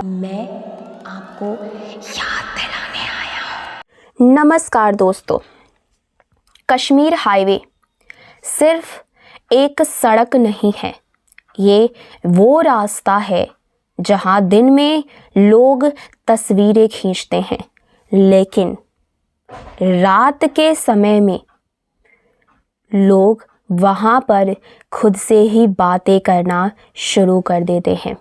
मैं आपको याद दिलाने आया हूँ। नमस्कार दोस्तों, कश्मीर हाईवे सिर्फ एक सड़क नहीं है, ये वो रास्ता है जहाँ दिन में लोग तस्वीरें खींचते हैं, लेकिन रात के समय में लोग वहाँ पर खुद से ही बातें करना शुरू कर देते हैं।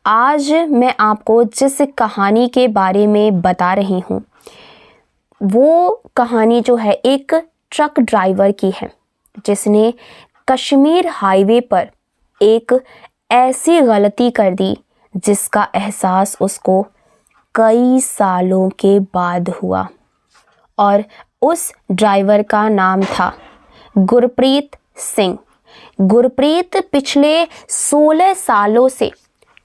आज मैं आपको जिस कहानी के बारे में बता रही हूँ, वो कहानी जो है एक ट्रक ड्राइवर की है, जिसने कश्मीर हाईवे पर एक ऐसी गलती कर दी जिसका एहसास उसको कई सालों के बाद हुआ। और उस ड्राइवर का नाम था गुरप्रीत सिंह। गुरप्रीत पिछले 16 सालों से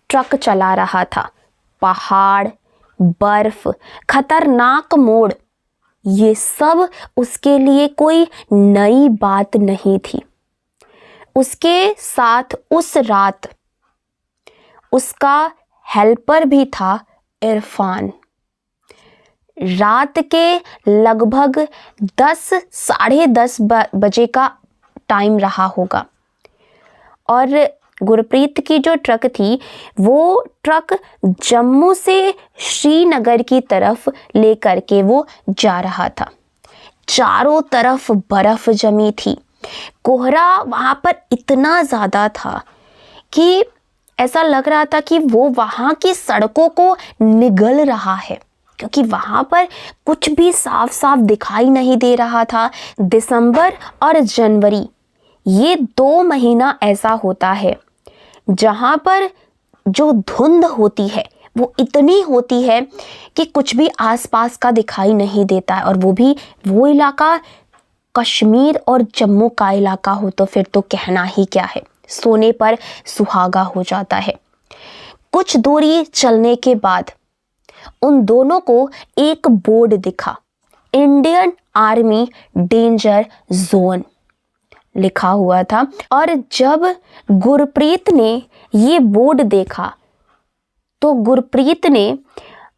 ट्रक चला रहा था। पहाड़, बर्फ, खतरनाक मोड़, ये सब उसके लिए कोई नई बात नहीं थी। उसके साथ उस रात उसका हेल्पर भी था, इरफान। रात के लगभग 10 साढ़े 10 बजे का टाइम रहा होगा और गुरप्रीत की जो ट्रक थी, वो ट्रक जम्मू से श्रीनगर की तरफ लेकर के वो जा रहा था। चारों तरफ बर्फ जमी थी। कोहरा वहाँ पर इतना ज़्यादा था कि ऐसा लग रहा था कि वो वहाँ की सड़कों को निगल रहा है, क्योंकि वहाँ पर कुछ भी साफ साफ दिखाई नहीं दे रहा था। दिसंबर और जनवरी, ये 2 महीना ऐसा होता है जहाँ पर जो धुंध होती है वो इतनी होती है कि कुछ भी आसपास का दिखाई नहीं देता है। और वो भी वो इलाका कश्मीर और जम्मू का इलाका हो तो फिर तो कहना ही क्या है, सोने पर सुहागा हो जाता है। कुछ दूरी चलने के बाद उन दोनों को एक बोर्ड दिखा, इंडियन आर्मी डेंजर जोन लिखा हुआ था। और जब गुरप्रीत ने ये बोर्ड देखा तो गुरप्रीत ने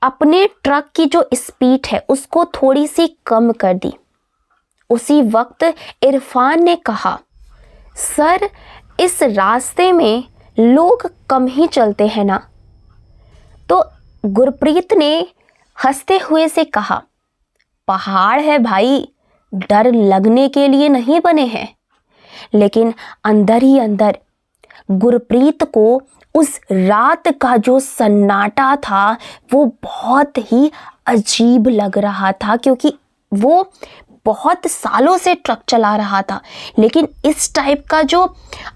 अपने ट्रक की जो स्पीड है उसको थोड़ी सी कम कर दी। उसी वक्त इरफान ने कहा, सर, इस रास्ते में लोग कम ही चलते हैं ना? तो गुरप्रीत ने हंसते हुए से कहा, पहाड़ है भाई, डर लगने के लिए नहीं बने हैं। लेकिन अंदर ही अंदर गुरप्रीत को उस रात का जो सन्नाटा था वो बहुत ही अजीब लग रहा था, क्योंकि वो बहुत सालों से ट्रक चला रहा था, लेकिन इस टाइप का जो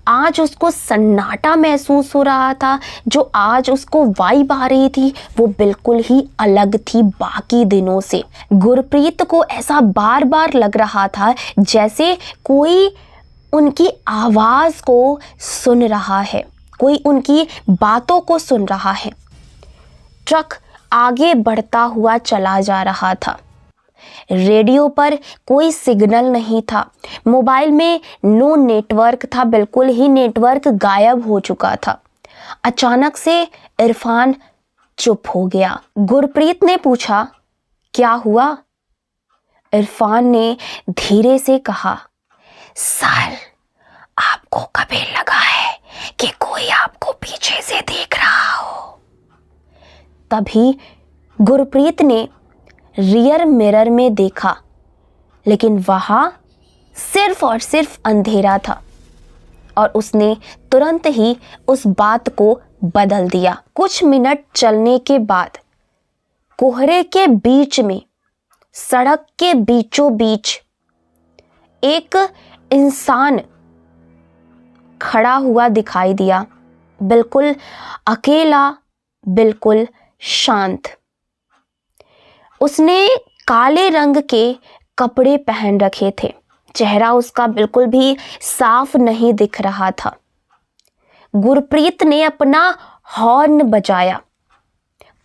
आज उसको सन्नाटा महसूस हो रहा था, जो आज उसको वाइब आ रही थी, वो बिल्कुल ही अलग थी बाकी दिनों से। गुरप्रीत को ऐसा बार बार लग रहा था जैसे कोई उनकी आवाज़ को सुन रहा है, कोई उनकी बातों को सुन रहा है। ट्रक आगे बढ़ता हुआ चला जा रहा था। रेडियो पर कोई सिग्नल नहीं था, मोबाइल में नो नेटवर्क था, बिल्कुल ही नेटवर्क गायब हो चुका था। अचानक से इरफान चुप हो गया। गुरप्रीत ने पूछा, क्या हुआ? इरफान ने धीरे से कहा, सर, आपको कभी लगा है कि कोई आपको पीछे से देख रहा हो? तभी गुरप्रीत ने रियर मिरर में देखा, लेकिन वहां सिर्फ और सिर्फ अंधेरा था और उसने तुरंत ही उस बात को बदल दिया। कुछ मिनट चलने के बाद कोहरे के बीच में, सड़क के बीचों बीच एक इंसान खड़ा हुआ दिखाई दिया, बिल्कुल अकेला, बिल्कुल शांत। उसने काले रंग के कपड़े पहन रखे थे, चेहरा उसका बिल्कुल भी साफ नहीं दिख रहा था। गुरप्रीत ने अपना हॉर्न बजाया,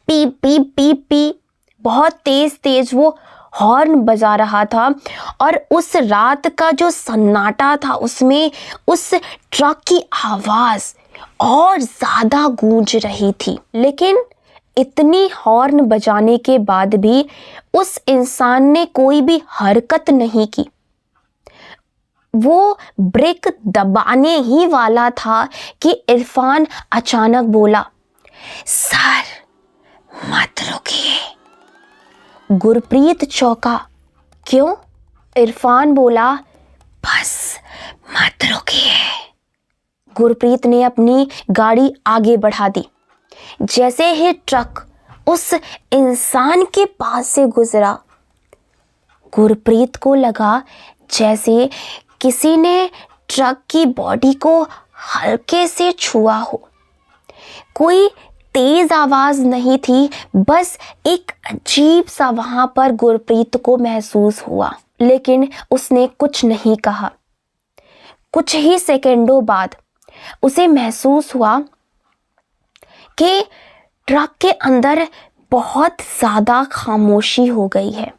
पी पी पी पी, बहुत तेज तेज वो हॉर्न बजा रहा था। और उस रात का जो सन्नाटा था उसमें उस ट्रक की आवाज़ और ज़्यादा गूंज रही थी। लेकिन इतनी हॉर्न बजाने के बाद भी उस इंसान ने कोई भी हरकत नहीं की। वो ब्रेक दबाने ही वाला था कि इरफान अचानक बोला, सर मत रुकिए। गुरप्रीत चौंका। क्यों? इरफान बोला, बस मत रुकिए। गुरप्रीत ने अपनी गाड़ी आगे बढ़ा दी। जैसे ही ट्रक उस इंसान के पास से गुजरा, गुरप्रीत को लगा जैसे किसी ने ट्रक की बॉडी को हल्के से छुआ हो। कोई तेज आवाज नहीं थी, बस एक अजीब सा वहां पर गुरप्रीत को महसूस हुआ, लेकिन उसने कुछ नहीं कहा। कुछ ही सेकंडों बाद उसे महसूस हुआ कि ट्रक के अंदर बहुत ज़्यादा खामोशी हो गई है।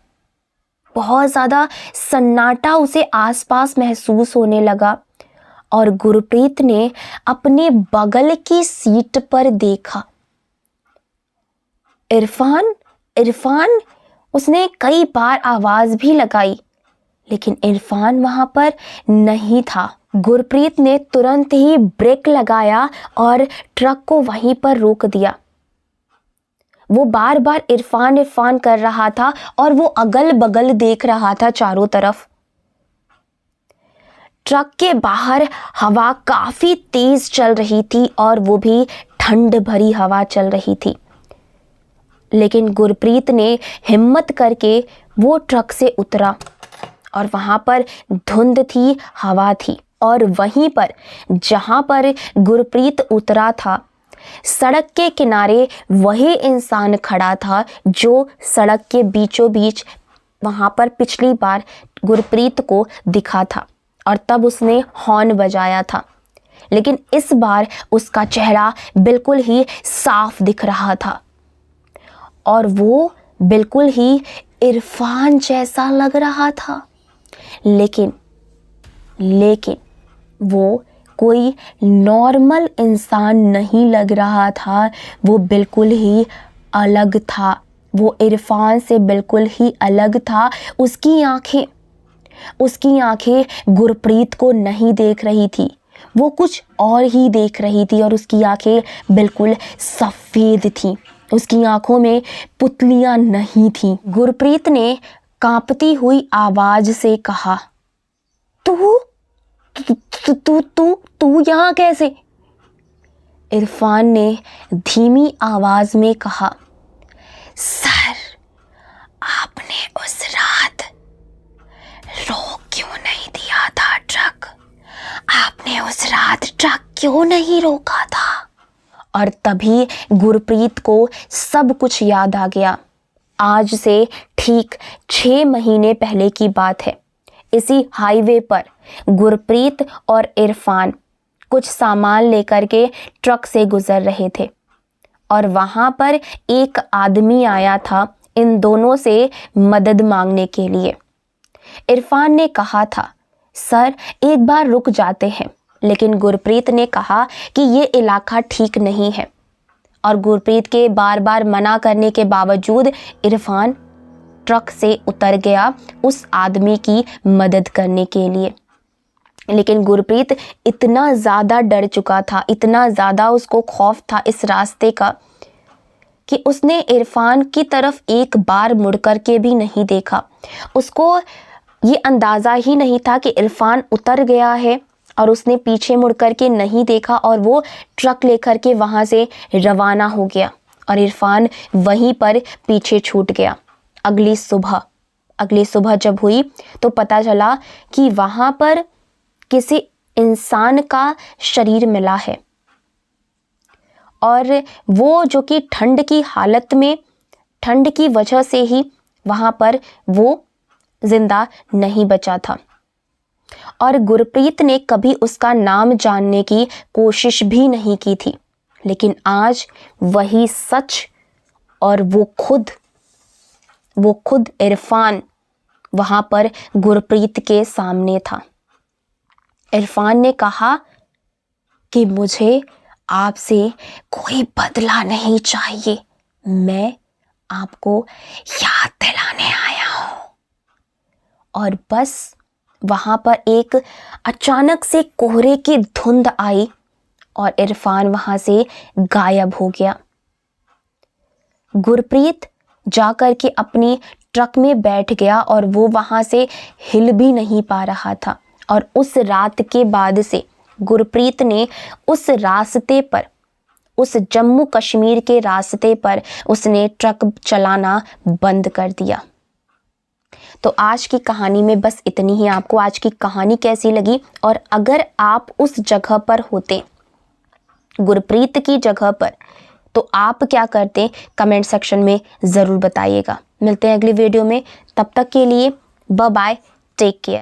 बहुत ज़्यादा सन्नाटा उसे आसपास महसूस होने लगा और गुरप्रीत ने अपने बगल की सीट पर देखा। इरफान इरफान उसने कई बार आवाज़ भी लगाई, लेकिन इरफान वहाँ पर नहीं था। गुरप्रीत ने तुरंत ही ब्रेक लगाया और ट्रक को वहीं पर रोक दिया। वो बार बार इरफान इरफान कर रहा था और वो अगल बगल देख रहा था चारों तरफ। ट्रक के बाहर हवा काफी तेज चल रही थी और वो भी ठंड भरी हवा चल रही थी, लेकिन गुरप्रीत ने हिम्मत करके वो ट्रक से उतरा और वहां पर धुंध थी, हवा थी, और वहीं पर जहां पर गुरप्रीत उतरा था, सड़क के किनारे वही इंसान खड़ा था जो सड़क के बीचों बीच वहां पर पिछली बार गुरप्रीत को दिखा था और तब उसने हॉर्न बजाया था। लेकिन इस बार उसका चेहरा बिल्कुल ही साफ दिख रहा था और वो बिल्कुल ही इरफान जैसा लग रहा था। लेकिन वो कोई नॉर्मल इंसान नहीं लग रहा था, वो बिल्कुल ही अलग था। वो इरफान से बिल्कुल ही अलग था। उसकी आंखें गुरप्रीत को नहीं देख रही थी, वो कुछ और ही देख रही थी और उसकी आंखें बिल्कुल सफ़ेद थी। उसकी आंखों में पुतलियां नहीं थी। गुरप्रीत ने कांपती हुई आवाज से कहा, तू यहाँ कैसे? इरफान ने धीमी आवाज में कहा, सर आपने उस रात रोक क्यों नहीं दिया था ट्रक? आपने उस रात ट्रक क्यों नहीं रोका था? और तभी गुरप्रीत को सब कुछ याद आ गया। आज से ठीक 6 महीने पहले की बात है। इसी हाईवे पर गुरप्रीत और इरफान कुछ सामान लेकर के ट्रक से गुजर रहे थे और वहाँ पर एक आदमी आया था इन दोनों से मदद मांगने के लिए। इरफान ने कहा था, सर एक बार रुक जाते हैं, लेकिन गुरप्रीत ने कहा कि ये इलाका ठीक नहीं है और गुरप्रीत के बार बार मना करने के बावजूद इरफान ट्रक से उतर गया उस आदमी की मदद करने के लिए। लेकिन गुरप्रीत इतना ज़्यादा डर चुका था, इतना ज़्यादा उसको खौफ था इस रास्ते का कि उसने इरफान की तरफ एक बार मुड़ कर के भी नहीं देखा। उसको ये अंदाज़ा ही नहीं था कि इरफान उतर गया है और उसने पीछे मुड़ कर के नहीं देखा और वो ट्रक लेकर के वहाँ से रवाना हो गया और इरफान वहीं पर पीछे छूट गया। अगली सुबह जब हुई तो पता चला कि वहाँ पर किसी इंसान का शरीर मिला है और वो जो कि ठंड की वजह से ही वहाँ पर वो जिंदा नहीं बचा था। और गुरप्रीत ने कभी उसका नाम जानने की कोशिश भी नहीं की थी, लेकिन आज वही सच और वो खुद इरफान वहाँ पर गुरप्रीत के सामने था। इरफान ने कहा कि मुझे आपसे कोई बदला नहीं चाहिए, मैं आपको याद दिलाने आया हूँ। और बस वहां पर एक अचानक से कोहरे की धुंध आई और इरफान वहां से गायब हो गया। गुरप्रीत जाकर के अपनी ट्रक में बैठ गया और वो वहां से हिल भी नहीं पा रहा था। और उस रात के बाद से गुरप्रीत ने उस रास्ते पर, उस जम्मू कश्मीर के रास्ते पर उसने ट्रक चलाना बंद कर दिया। तो आज की कहानी में बस इतनी ही। आपको आज की कहानी कैसी लगी, और अगर आप उस जगह पर होते, गुरप्रीत की जगह पर, तो आप क्या करते, कमेंट सेक्शन में ज़रूर बताइएगा। मिलते हैं अगली वीडियो में, तब तक के लिए बाय बाय, टेक केयर।